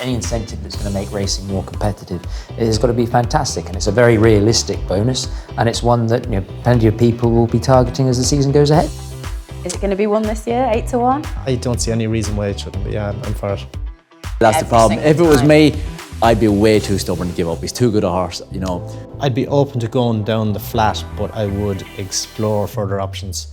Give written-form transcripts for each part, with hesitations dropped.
any incentive that's going to make racing more competitive has got to be fantastic, and it's a very realistic bonus, and it's one that plenty of people will be targeting as the season goes ahead. Is it going to be won this year, 8 to 1? I don't see any reason why it shouldn't be. Yeah, I'm for it. That's the problem. If it was me, I'd be way too stubborn to give up. He's too good a horse, I'd be open to going down the flat, but I would explore further options.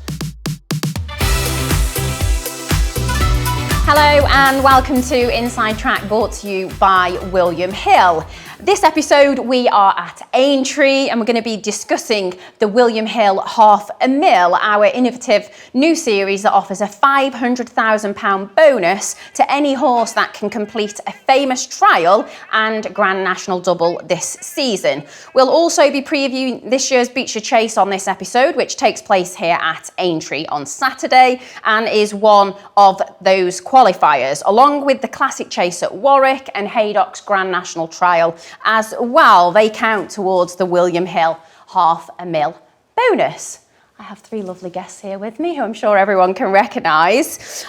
Hello and welcome to Inside Track, brought to you by William Hill. This episode we are at Aintree and we're going to be discussing the William Hill Half a Mil, our innovative new series that offers a £500,000 bonus to any horse that can complete a famous trial and Grand National double this season. We'll also be previewing this year's Becher Chase on this episode, which takes place here at Aintree on Saturday and is one of those qualifiers, along with the Classic Chase at Warwick and Haydock's Grand National Trial as well. They count towards the William Hill Half a Mil bonus. I have three lovely guests here with me who I'm sure everyone can recognise.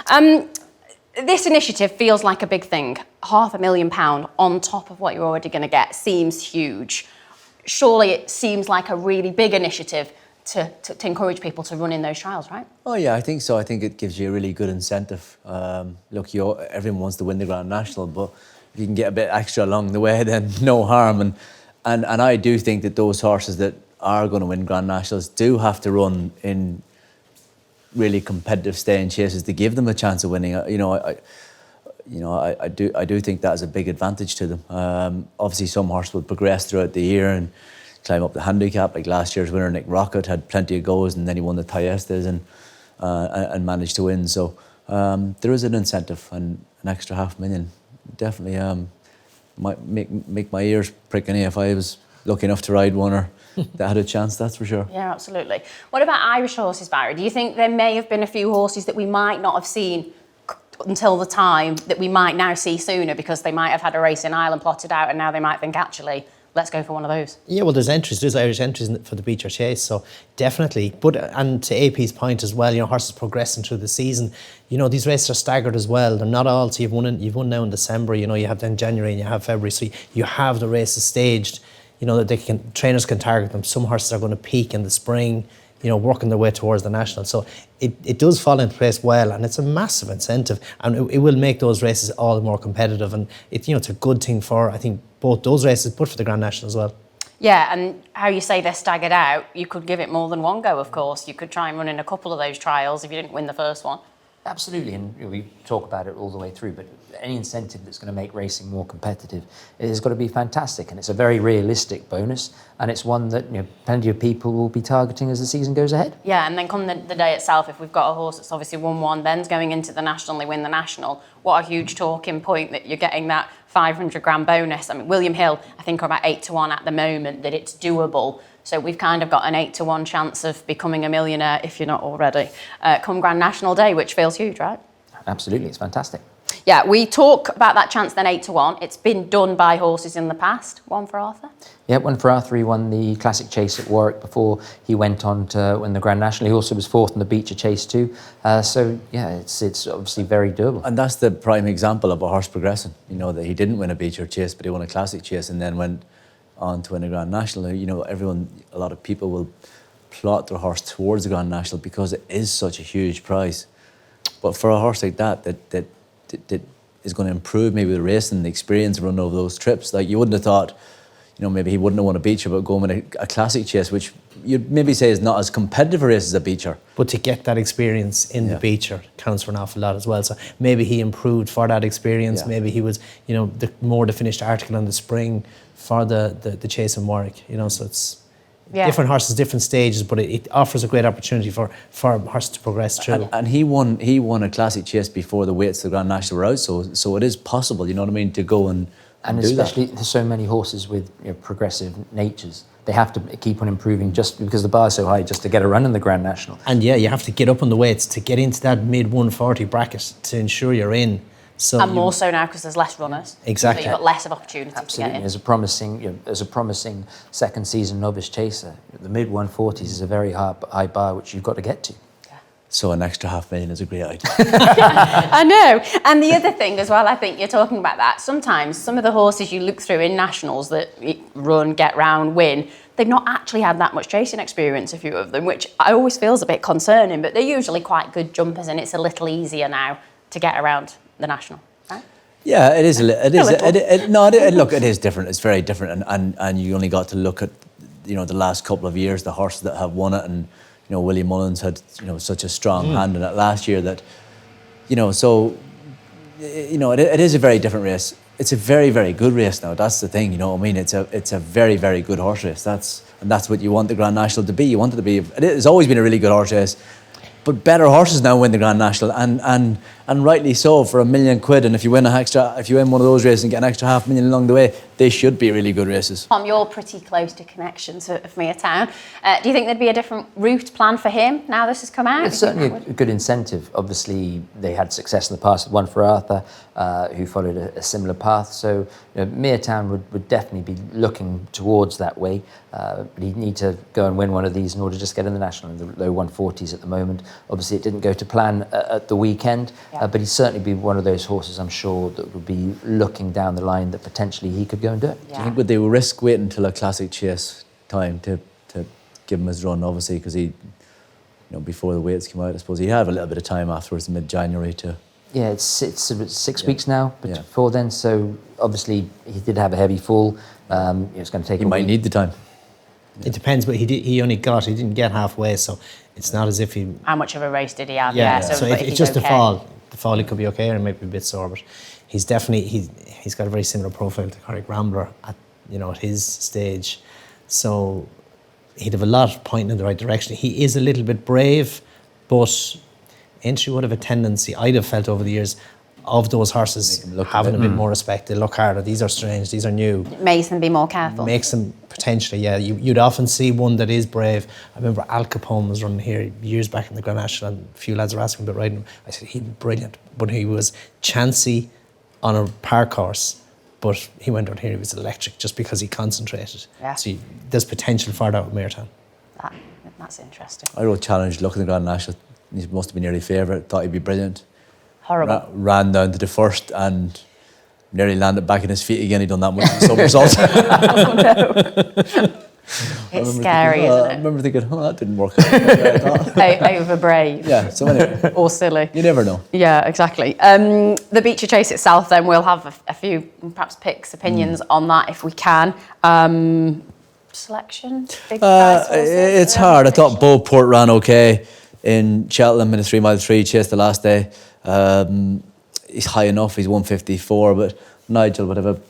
This initiative feels like a big thing. £500,000 on top of what you're already going to get seems huge. Surely it seems like a really big initiative to encourage people to run in those trials, right? Oh yeah, I think so. I think it gives you a really good incentive. Look, everyone wants to win the Grand National, but if you can get a bit extra along the way, then no harm. And I do think that those horses that are going to win Grand Nationals do have to run in really competitive staying chases to give them a chance of winning. I do think that is a big advantage to them. Obviously, some horses will progress throughout the year and climb up the handicap. Like last year's winner, Nick Rocket, had plenty of goes, and then he won the Thyestes and managed to win. So there is an incentive, and an extra £500,000 definitely might make my ears prick any if I was lucky enough to ride one or that had a chance, that's for sure. Yeah, absolutely. What about Irish horses, Barry? Do you think there may have been a few horses that we might not have seen until the time that we might now see sooner because they might have had a race in Ireland plotted out and now they might think, actually, let's go for one of those? Yeah, well, there's Irish entries for the Becher Chase, so definitely. But and to AP's point as well, horses progressing through the season. These races are staggered as well. They're not all. So you've won now in December. You have then January and you have February. So you have the races staged. That trainers can target them. Some horses are going to peak in the spring. Working their way towards the national. So it does fall into place well, and it's a massive incentive, and it will make those races all the more competitive. And it's a good thing for, I think, both those races, but for the Grand National as well. Yeah, and how you say they're staggered out, you could give it more than one go, of course. You could try and run in a couple of those trials if you didn't win the first one. Absolutely, and we talk about it all the way through, but any incentive that's going to make racing more competitive has got to be fantastic, and it's a very realistic bonus, and it's one that plenty of people will be targeting as the season goes ahead. Yeah, and then come the day itself, if we've got a horse that's obviously won one, then's going into the national, they win the national, what a huge talking point that you're getting that £500,000 bonus. I mean, William Hill, I think, are about 8 to 1 at the moment, that it's doable. So we've kind of got an 8 to 1 chance of becoming a millionaire, if you're not already, come Grand National Day, which feels huge, right? Absolutely, it's fantastic. Yeah, we talk about that chance then 8 to 1. It's been done by horses in the past. One for Arthur? Yeah, one for Arthur. He won the Classic Chase at Warwick before he went on to win the Grand National. He also was fourth in the Becher Chase too. So yeah, it's obviously very doable. And that's the prime example of a horse progressing. That he didn't win a Becher Chase, but he won a Classic Chase and then went on to win a Grand National. A lot of people will plot their horse towards the Grand National because it is such a huge prize. But for a horse like that is going to improve maybe the racing, the experience of running over those trips. Like you wouldn't have thought, maybe he wouldn't have won a Becher, but going with a Classic Chase, which you'd maybe say is not as competitive a race as a Becher. But to get that experience in the Becher counts for an awful lot as well. So maybe he improved for that experience. Yeah. Maybe he was, the finished article in the spring for the Chase in Warwick. So it's different horses, different stages, but it offers a great opportunity for horses to progress through. And he won a Classic Chase before the weights of the Grand National were out. So it is possible, to go and do especially that. There's so many horses with progressive natures. They have to keep on improving just because the bar is so high just to get a run in the Grand National. And you have to get up on the weights to get into that mid 140 bracket to ensure you're in. So and more so now because there's less runners. Exactly. So you've got less of opportunity Absolutely. to get in. As a promising second season novice chaser, the mid 140s is a very high bar which you've got to get to. Yeah. So an extra $500,000 is a great idea. I know. And the other thing as well, I think you're talking about that. Sometimes some of the horses you look through in nationals that run, get round, win, they've not actually had that much chasing experience, a few of them, which I always feels a bit concerning, but they're usually quite good jumpers and it's a little easier now to get around the national, right? Yeah, it is. It is different. It's very different, and you only got to look at, the last couple of years, the horses that have won it, and Willie Mullins had such a strong hand in it last year that, so it is a very different race. It's a very, very good race now. That's the thing, It's a very, very good horse race. That's what you want the Grand National to be. You want it to be. It's always been a really good horse race. But better horses now win the Grand National, and rightly so, for £1 million. And if you win one of those races and get an extra $500,000 along the way, they should be really good races. Tom, you're pretty close to connections of Meartown. Do you think there'd be a different route planned for him now this has come out? It's certainly a good incentive. Obviously, they had success in the past with one for Arthur, who followed a similar path. So Meartown would definitely be looking towards that way. But he'd need to go and win one of these in order to just get in the national, in the low 140s at the moment. Obviously, it didn't go to plan at the weekend, but he'd certainly be one of those horses, I'm sure, that would be looking down the line that potentially he could go and do it. Do you think would they risk waiting until a classic chase time to give him his run, obviously, because he, before the weights came out, I suppose he'd have a little bit of time afterwards, mid-January to... Yeah, it's 6 weeks now, but before then, so obviously he did have a heavy fall. It's going to take He might need the time. It depends, but he didn't get halfway, so it's not as if he... How much of a race did he have? Yeah, so if it's just okay. the fall. The fall, he could be okay, or maybe a bit sore, but he's definitely, he's got a very similar profile to Corrick Rambler at his stage. So he'd have a lot pointing in the right direction. He is a little bit brave, but Aintree would have a tendency, I'd have felt over the years, of those horses having a bit more respect. They look harder. These are strange. These are new. It makes them be more careful. Makes them potentially, yeah. You'd often see one that is brave. I remember Al Capone was running here years back in the Grand National, and a few lads were asking about riding him. I said, he'd be brilliant. But he was chancy on a park horse. But he went on here, he was electric just because he concentrated. Yeah. So there's potential for that with Meartown. That's interesting. I wrote challenge, look at the Grand National. He must have been nearly favourite, thought he'd be brilliant. Horrible. Ran down to the first and nearly landed back in his feet again. He'd done that much somersault. Oh no. It's scary, isn't it? I remember thinking, that didn't work out. Over brave. Yeah, so anyway. Or silly. You never know. Yeah, exactly. The Becher Chase itself, then, we'll have a few perhaps picks, opinions on that if we can. Selection? Big prize horses, it's hard. I thought Beauport ran okay in Cheltenham in a 3 mile 3 chase the last day. He's high enough, he's 154, but Nigel would have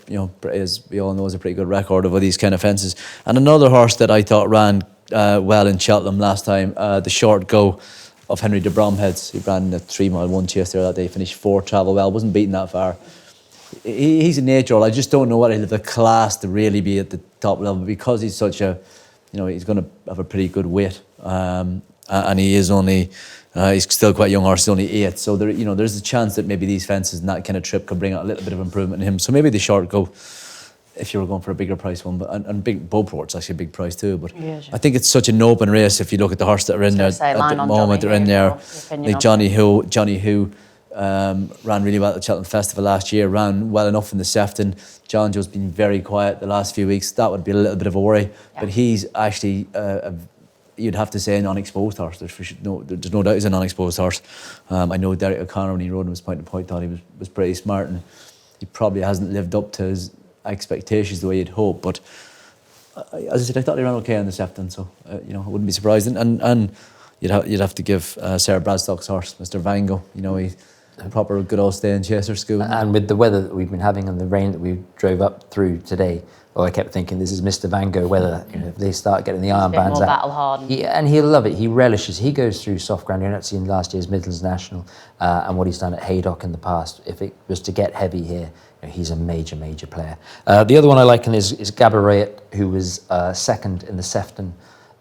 as we all know, is a pretty good record over these kind of fences. And another horse that I thought ran well in Cheltenham last time, the short go of Henry de Bromheads. He ran a 3 mile 1 chase there that day, finished 4th, travelled well, wasn't beaten that far. He's a nature. I just don't know what he'll have the class to really be at the top level, because he's such a, he's going to have a pretty good weight. And he is only, he's still quite young horse, he's only 8. So there, there's a chance that maybe these fences and that kind of trip could bring out a little bit of improvement in him. So maybe the short go, if you were going for a bigger price one, but and big Beauport's actually a big price too. But I think it's such an open race. If you look at the horses that are in there at the moment, they're in there. Like Johnny Who ran really well at the Cheltenham Festival last year, ran well enough in the Sefton. John Joe's been very quiet the last few weeks. That would be a little bit of a worry. Yeah. But he's actually you'd have to say a non-exposed horse. There's no doubt he's a non-exposed horse. I know Derek O'Connor, when he rode him, was point to point, thought he was pretty smart, and he probably hasn't lived up to his expectations the way you'd hope. But as I said, I thought he ran okay in the Sefton, so I wouldn't be surprised. And you'd have to give Sarah Bradstock's horse, Mr. Vango, he's a proper good old stay and chaser school. And with the weather that we've been having and the rain that we drove up through today, I kept thinking, this is Mr. Vango weather. If they start getting the armbands out, battle hardened. And he'll love it. He relishes. He goes through soft ground. You're not seeing last year's Midlands National and what he's done at Haydock in the past. If it was to get heavy here, he's a major player. The other one I like is Geraghty, who was second in the Sefton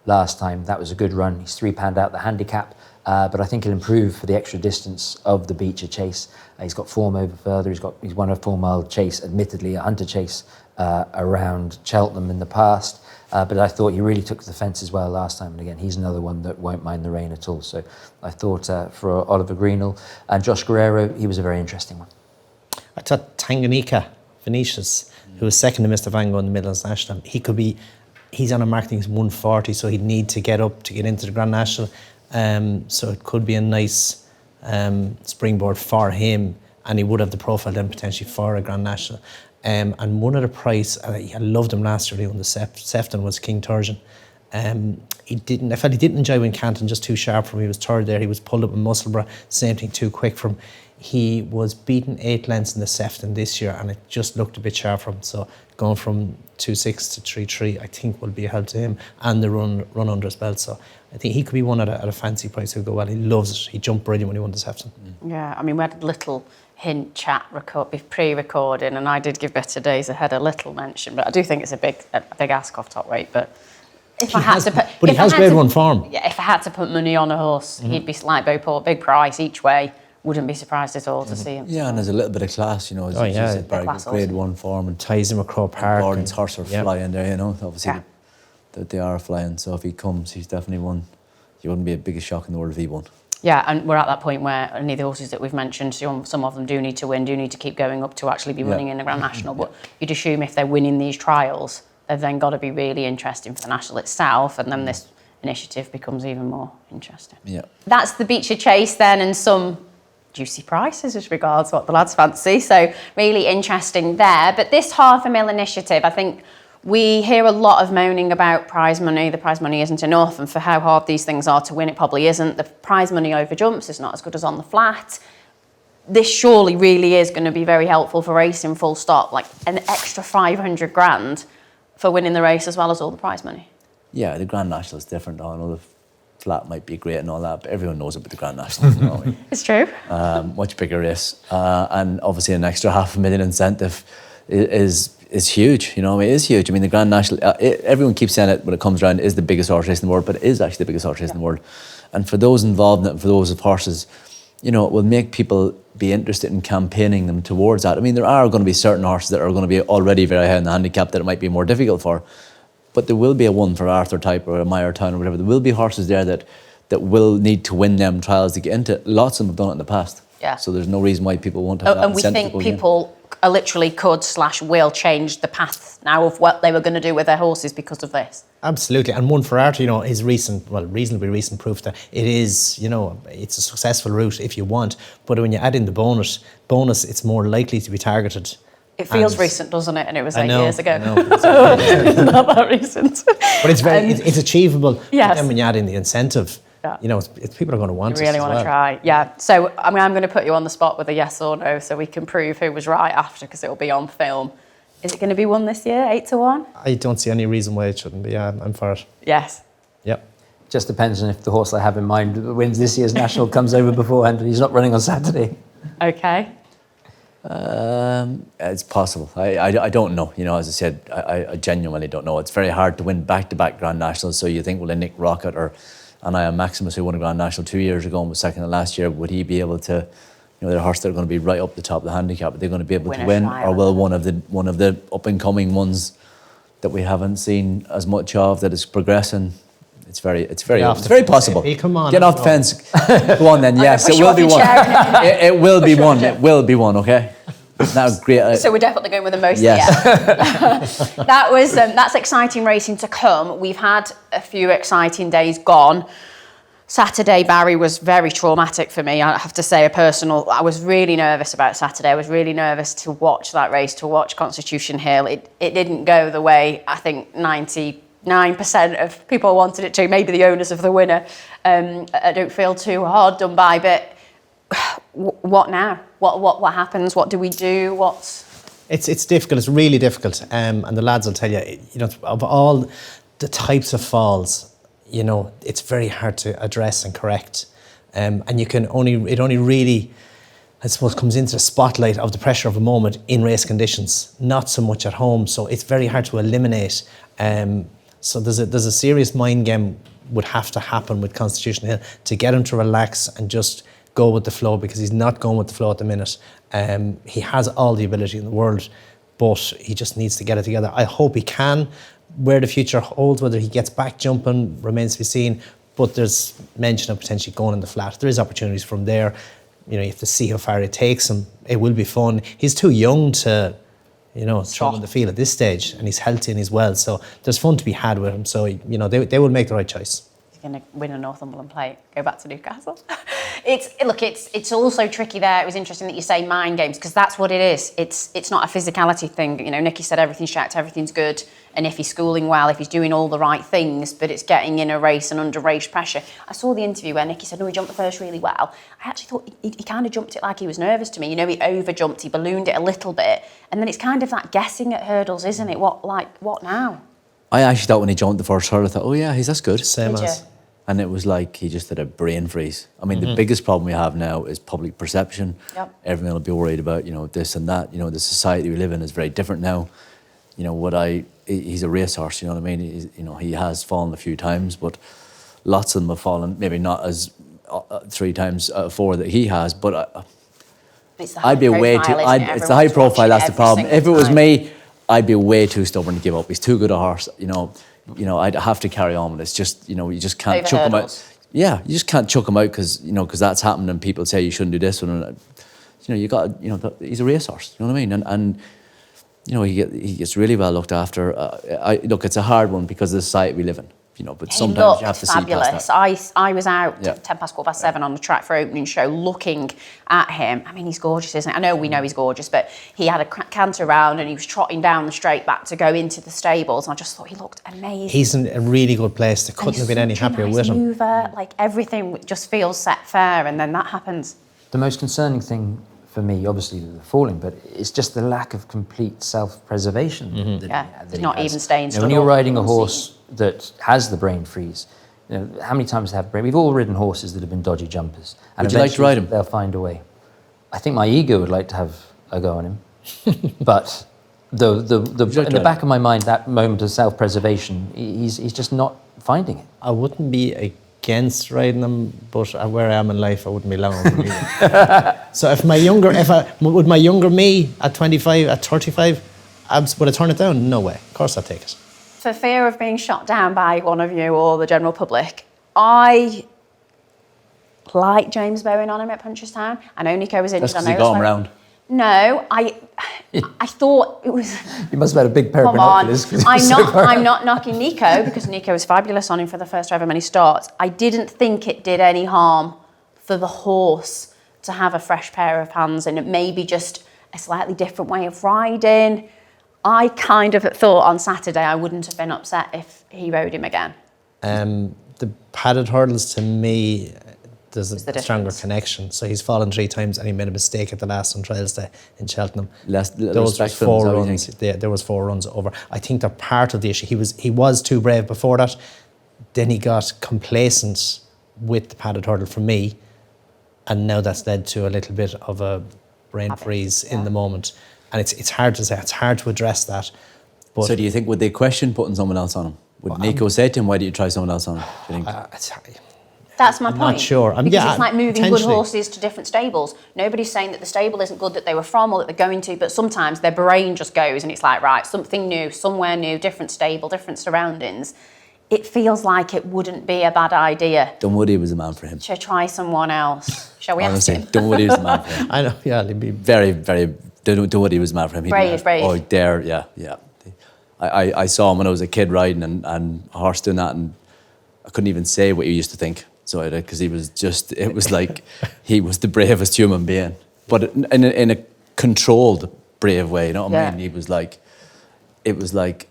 last time. That was a good run. He's £3 out the handicap. But I think he'll improve for the extra distance of the Becher Chase. He's got form over further. He's won a 4 mile chase, admittedly a hunter chase around Cheltenham in the past. But I thought he really took to the fence as well last time. And again, he's another one that won't mind the rain at all. So I thought for Oliver Greenall and Josh Guerrero, he was a very interesting one. I thought Tanganyika, Venetius, who was second to Mr. Van Gogh in the Midlands National, he's on a mark, I think he's 140, so he'd need to get up to get into the Grand National. So it could be a nice springboard for him, and he would have the profile then potentially for a Grand National. And one of the prize, I loved him last year, he won the Sefton, was King Turgeon. I felt he didn't enjoy when Canton, just too sharp for him. He was third there, he was pulled up in Musselburgh, same thing, too quick for him. He was beaten 8 lengths in the Sefton this year, and it just looked a bit sharp for him. So going from 2.6 to 3.3, I think will be a help to him, and the run under his belt. So I think he could be one at a fancy price who'll go well. He loves it. He jumped brilliant when he won the Sefton. Yeah, I mean, we had a little hint chat pre-recording, and I did give Better Days Ahead a little mention, but I do think it's a big ask off top weight. But if I had to put, but he has grade 1 form. Yeah, if I had to put money on a horse, he'd be like Beauport, big price each way. Wouldn't be surprised at all to see him. Yeah, and there's a little bit of class, you know. As very good grade 1 form, and ties him across Park. Gordon's horse are flying there, you know. Obviously, that they are flying. So if he comes, he's definitely one. He wouldn't be a biggest shock in the world if he won. Yeah, and we're at that point where any of the horses that we've mentioned, some of them do need to win, do need to keep going up to actually be winning in the Grand National. But you'd assume if they're winning these trials, they've then got to be really interesting for the National itself, and then this initiative becomes even more interesting. Yeah. That's the Becher Chase then, and some juicy prices as regards what the lads fancy. So really interesting there. But this $500,000 initiative, I think we hear a lot of moaning about prize money. The prize money isn't enough, and for how hard these things are to win, it probably isn't. The prize money over jumps is not as good as on the flat. This surely really is going to be very helpful for racing, full stop, like an extra 500 grand for winning the race as well as all the prize money. Yeah, the Grand National is different. I know the flat might be great and all that, but everyone knows about the Grand National. You know? It's true. Much bigger race, and obviously an extra $500,000 incentive is huge. You know, it is huge. I mean, the Grand National. Everyone keeps saying it when it comes around, is the biggest horse race in the world, but it is actually the biggest horse race in the world. And for those involved in it, and for those of horses, you know, it will make people be interested in campaigning them towards that. I mean, there are going to be certain horses that are going to be already very high in the handicap that it might be more difficult for. But there will be a one for Arthur Type or a Mayor Town or whatever. There will be horses there that will need to win them trials to get into it. Lots of them have done it in the past. Yeah. So there's no reason why people won't have that and we incentive think people literally could/will change the path now of what they were going to do with their horses because of this. Absolutely, and one for Arthur, you know, is reasonably recent proof that it is, you know, it's a successful route if you want. But when you add in the bonus, it's more likely to be targeted. It feels recent, doesn't it? And it was 8 years ago. I know. It's not that recent. But it's it's achievable. Yes. But then when you add in the incentive, you know, it's people are going to want it. You really want to try. Yeah. So I mean, I'm going to put you on the spot with a yes or no so we can prove who was right after, because it will be on film. Is it going to be won this year, 8-1? I don't see any reason why it shouldn't be. Yeah, I'm for it. Yes. Yep. Just depends on if the horse I have in mind that wins this year's National comes over beforehand and he's not running on Saturday. Okay. It's possible. I don't know. You know, as I said, I genuinely don't know. It's very hard to win back-to-back Grand Nationals. So you think, well, Nick Rocket or Anaya Maximus, who won a Grand National 2 years ago and was second last year, would he be able to, you know, they're horses that are going to be right up the top of the handicap, are they going to be able to win? Or will one of the up-and-coming ones that we haven't seen as much of, that is progressing? It's very possible. Hey, come on. Get off the fence. Go on then. Yes, it will be one. It will be one. It will be one. Okay. That's great. So we're definitely going with the most. Yes. Yeah. That's exciting racing to come. We've had a few exciting days gone. Saturday, Barry, was very traumatic for me. I have to say, I was really nervous about Saturday. I was really nervous to watch that race, to watch Constitution Hill. It didn't go the way I think 99% of people wanted it to. Maybe the owners of the winner. I don't feel too hard done by, but what now? What happens? What do we do? It's difficult. It's really difficult. And the lads will tell you, you know, of all the types of falls, you know, it's very hard to address and correct. And it only really, I suppose, comes into the spotlight of the pressure of a moment in race conditions, not so much at home. So it's very hard to eliminate. So there's a serious mind game would have to happen with Constitution Hill to get him to relax and just go with the flow, because he's not going with the flow at the minute. He has all the ability in the world, but he just needs to get it together. I hope he can. Where the future holds, whether he gets back jumping, remains to be seen. But there's mention of potentially going in the flat. There is opportunities from there. You have to see how far it takes him. It will be fun. He's too young to, throw him in the field at this stage, and he's healthy and he's well. So there's fun to be had with him. So, they will make the right choice. He's going to win a Northumberland plate, go back to Newcastle. It's also tricky there. It was interesting that you say mind games, because that's what it is. It's not a physicality thing. Nicky said everything's checked, everything's good. And if he's schooling well, if he's doing all the right things, but it's getting in a race and under race pressure. I saw the interview where Nicky said, he jumped the first really well. I actually thought he kind of jumped it like he was nervous to me. He over jumped, he ballooned it a little bit. And then it's kind of that guessing at hurdles, isn't it? What now? I actually thought when he jumped the first hurdle, I thought, oh yeah, that's good. Same as. And it was like he just did a brain freeze. I mean, the biggest problem we have now is public perception. Yep. Everyone will be worried about, this and that. The society we live in is very different now. He's a racehorse, you know what I mean? He has fallen a few times, but lots of them have fallen, maybe not as 3 times 4 that he has, but I'd be way too, it's the high profile, that's the problem. If it was me, I'd be way too stubborn to give up. He's too good a horse, I'd have to carry on with it. It's just, you just can't chuck him out. Yeah, you just can't chuck him out because that's happened and people say you shouldn't do this one. He's a racehorse, you know what I mean? And he gets really well looked after. Look, it's a hard one because of the society we live in. But sometimes you have to fabulous. see past that. I was out 7:10 on the track for opening show looking at him. I mean, he's gorgeous, isn't it? We know he's gorgeous, but he had a canter round and he was trotting down the straight back to go into the stables. And I just thought he looked amazing. He's in a really good place. They couldn't have been any happier with him. Mover, everything just feels set fair, and then that happens. The most concerning thing for me, obviously the falling, but it's just the lack of complete self-preservation. That not even staying still. When you're riding a horse that has the brain freeze, how many times have brain? We've all ridden horses that have been dodgy jumpers, and would you like to ride him? They'll find a way. I think my ego would like to have a go on him, but in the back of my mind, that moment of self-preservation, he's just not finding it. I wouldn't be against riding them, but where I am in life, I wouldn't be allowing them either. So would my younger me at 25, at 35, would I turn it down? No way. Of course I'd take it. For fear of being shot down by one of you or the general public, I like James Bowen on him at Punchestown. I know Nico was injured. That's because he got him round. No, I thought it was. You must have had a big pair of binoculars. I'm not knocking Nico because Nico was fabulous on him for the first however many starts. I didn't think it did any harm for the horse to have a fresh pair of hands and maybe just a slightly different way of riding. I kind of thought on Saturday I wouldn't have been upset if he rode him again. The padded hurdles, to me, there's a stronger difference. connection. So he's fallen 3 times and he made a mistake at the last on Trials Day in Cheltenham. Those was 4 runs. There was 4 runs over. I think that part of the issue, he was too brave before that. Then he got complacent with the padded hurdle for me, and now that's led to a little bit of a brain freeze in the moment. And it's hard to say. It's hard to address that. But So do you think, would they question putting someone else on him? Would Nico say to him, why do you try someone else on him? Do you think? That's my I'm point. not sure. Because it's like moving good potentially. horses to different stables. Nobody's saying that the stable isn't good that they were from or that they're going to, but sometimes their brain just goes and it's like, right, something new, somewhere new, different stable, different surroundings. It feels like it wouldn't be a bad idea Dunwoody was the man for him. to try someone else. Shall we ask him? Dunwoody was the man for him. I know, yeah, he'd be Very, very, Dunwoody was the man for him. Brave. Oh, there, yeah. I saw him when I was a kid riding and a horse doing that, and I couldn't even say what you used to think. So I did, because he was just, it was like he was the bravest human being, but in a controlled, brave way. You know what I mean? He was like, it was like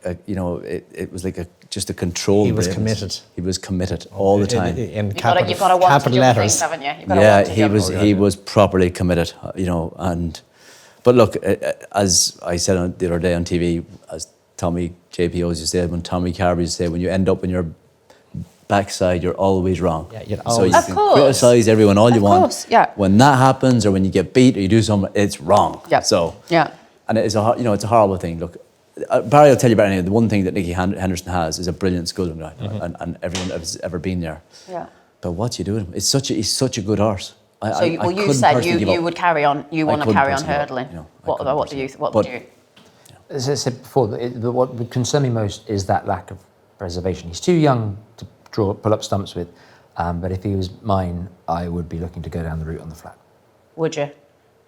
just a controlled. He was braveness. committed. He was committed all the time. In You've capital got to want to do letters. things, haven't you? You've got to want to do he was properly committed, but look, as I said the other day on TV, as Tommy JP always used to say, when Tommy Carver used to say, when you end up in your backside, you're always wrong. Yeah, you're so always- you Of can course. criticize everyone all you want. course, yeah. When that happens, or when you get beat, or you do something, it's wrong. Yeah. So Yeah. and it's it's a horrible thing. Look, Barry will tell you about it. The one thing that Nicky Henderson has is a brilliant schooling guide, and everyone that's ever been there. Yeah. But what you do with him? He's such a good horse. So you said you would carry on. You want to carry on hurdling. What do you? As I said before, what would concern me most is that lack of preservation. He's too young to pull up stumps with, but if he was mine, I would be looking to go down the route on the flat. Would you,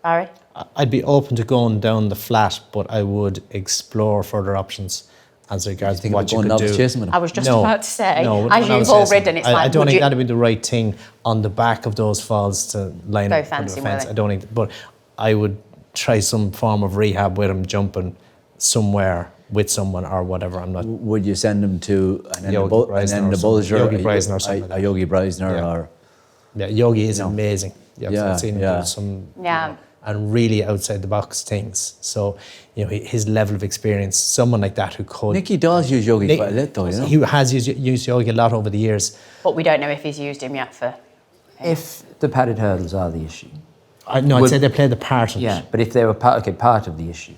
Barry? I'd be open to going down the flat, but I would explore further options as regards to what you could do. Chasing with him? I was just about to say, No, as no, you've no, all seriously. ridden, it's I like, don't would think you? that'd be the right thing on the back of those falls to line Go up for the fencing fence. with it. I don't think, but I would try some form of rehab with him, jumping somewhere with someone or whatever. I'm not. Would you send him to an Yogi Breisner or something. Yogi Breisner or something like a that. Yogi Breisner Yeah. or Yeah, Yogi is amazing. Yeah, I've seen him yeah. do some Yeah. and really outside the box things. So, his level of experience, someone like that who could. Nicky does use Yogi quite a lot, though, He has used Yogi a lot over the years. But we don't know if he's used him yet for. If the padded hurdles are the issue, I'd say they play the part of yeah, it. but if they were part of the issue,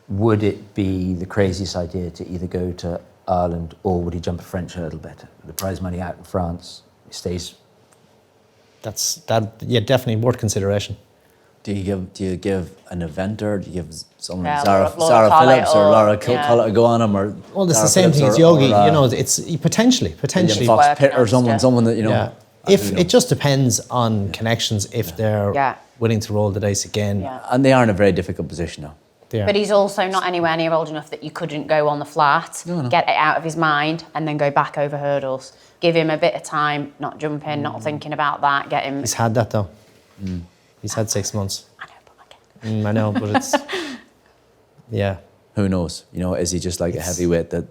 would it be the craziest idea to either go to Ireland or would he jump a French hurdle better? The prize money out in France, it stays. Definitely worth consideration. do you give an eventer? Do you give someone Yeah, Sarah Laura Collett Phillips or or- Laura yeah. Collett to go on him? Or Well, it's Sarah the same Phillips thing as or- Yogi. or, It's potentially. William Fox working Pitt or on it, yeah. someone that Yeah. If it just depends on connections, if they're Yeah. willing to roll the dice again. Yeah. and they are in a very difficult position now. they are. But he's also not anywhere near old enough that you couldn't go on the flat, get it out of his mind, and then go back over hurdles. Give him a bit of time, not jumping, not thinking about that. Get him. He's had that though. He's had 6 months. I know, but I get. I know, but it's yeah. Who knows? Is he just like a heavyweight that,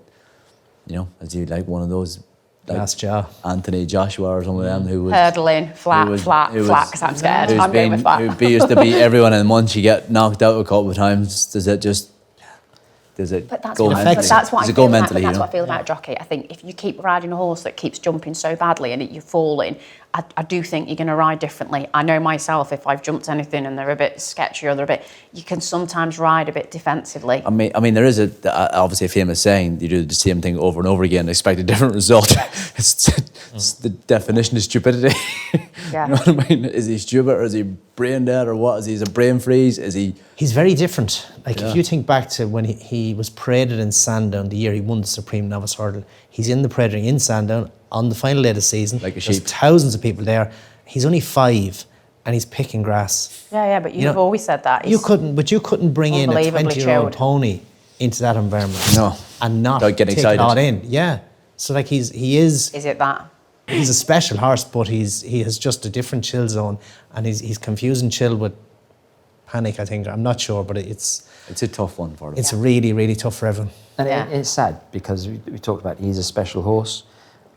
is he like one of those, like Last jaw. Anthony Joshua or some of them who was Hurdling, flat, who was- flat, who flat, was- because I'm scared. who's I'm going with that. who used to beat everyone, and once you get knocked out a couple of times, does it But that's, go what, mentally? but that's what Does I it go feel like. mentally? But that's what I feel about jockey. I think if you keep riding a horse that keeps jumping so badly and you're falling, I do think you're going to ride differently. I know myself, if I've jumped anything and they're a bit sketchy or they're a bit, you can sometimes ride a bit defensively. I mean, there is obviously a famous saying: you do the same thing over and over again, and expect a different result. it's the definition of stupidity. Yeah. You know what I mean? Is he stupid, or is he brain dead, or what? Is he a brain freeze? Is he? He's very different. Like Yeah. if you think back to when he was paraded in Sandown the year he won the Supreme Novice Hurdle, he's in the parading in Sandown on the final day of the season. Like a There's sheep. thousands of people there. He's only 5 and he's picking grass. Yeah, but you've know, always said that. You couldn't bring in a unbelievably 20-year-old chilled. pony into that environment. No. And not Without getting take it excited. all in. Yeah. So like he's Is it that? a special horse, but he has just a different chill zone, and he's confusing chill with panic. I think I'm not sure, but it's It's a tough one for them. it's really, really tough for everyone. And Yeah. it's sad because we talked about he's a special horse,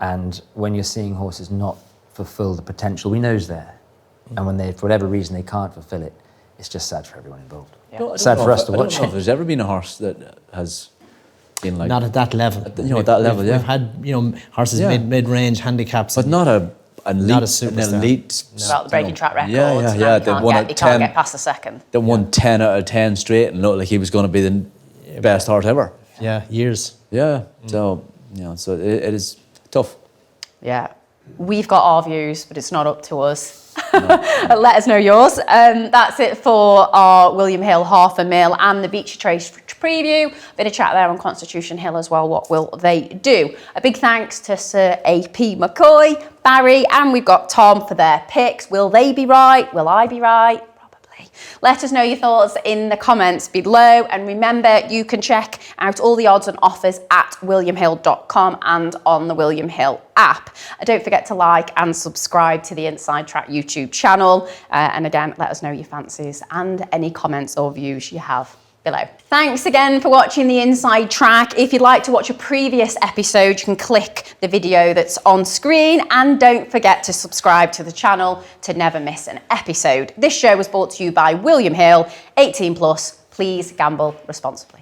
and when you're seeing horses not fulfil the potential we know is there, and when they, for whatever reason, they can't fulfil it, it's just sad for everyone involved. I don't Sad know for if- us to I don't watch know it. if there's ever been a horse that has been like, Not at that level. at that level, yeah. We've had horses Yeah. mid-range handicaps, but not an elite, Not a superstar. an elite. Well, the breaking track records. Yeah, and yeah. He can't, won get, at he can't 10 get past the second. That won 10 out of 10 straight and looked like he was going to be the best horse ever. yeah, years. Yeah. So, so it is tough. Yeah. We've got our views, but it's not up to us. Let us know yours. That's it for our William Hill half a mil and the Becher Trace preview. Bit of chat there on Constitution Hill as well. What will they do? A big thanks to Sir AP McCoy, Barry, and we've got Tom for their picks. Will they be right? Will I be right? Probably. Let us know your thoughts in the comments below. And remember, you can check out all the odds and offers at williamhill.com and on the William Hill app. Don't forget to like and subscribe to the Inside Track YouTube channel. And again, let us know your fancies and any comments or views you have below. Thanks again for watching the Inside Track. If you'd like to watch a previous episode, you can click the video that's on screen, and don't forget to subscribe to the channel to never miss an episode. This show was brought to you by William Hill, 18+. Please gamble responsibly.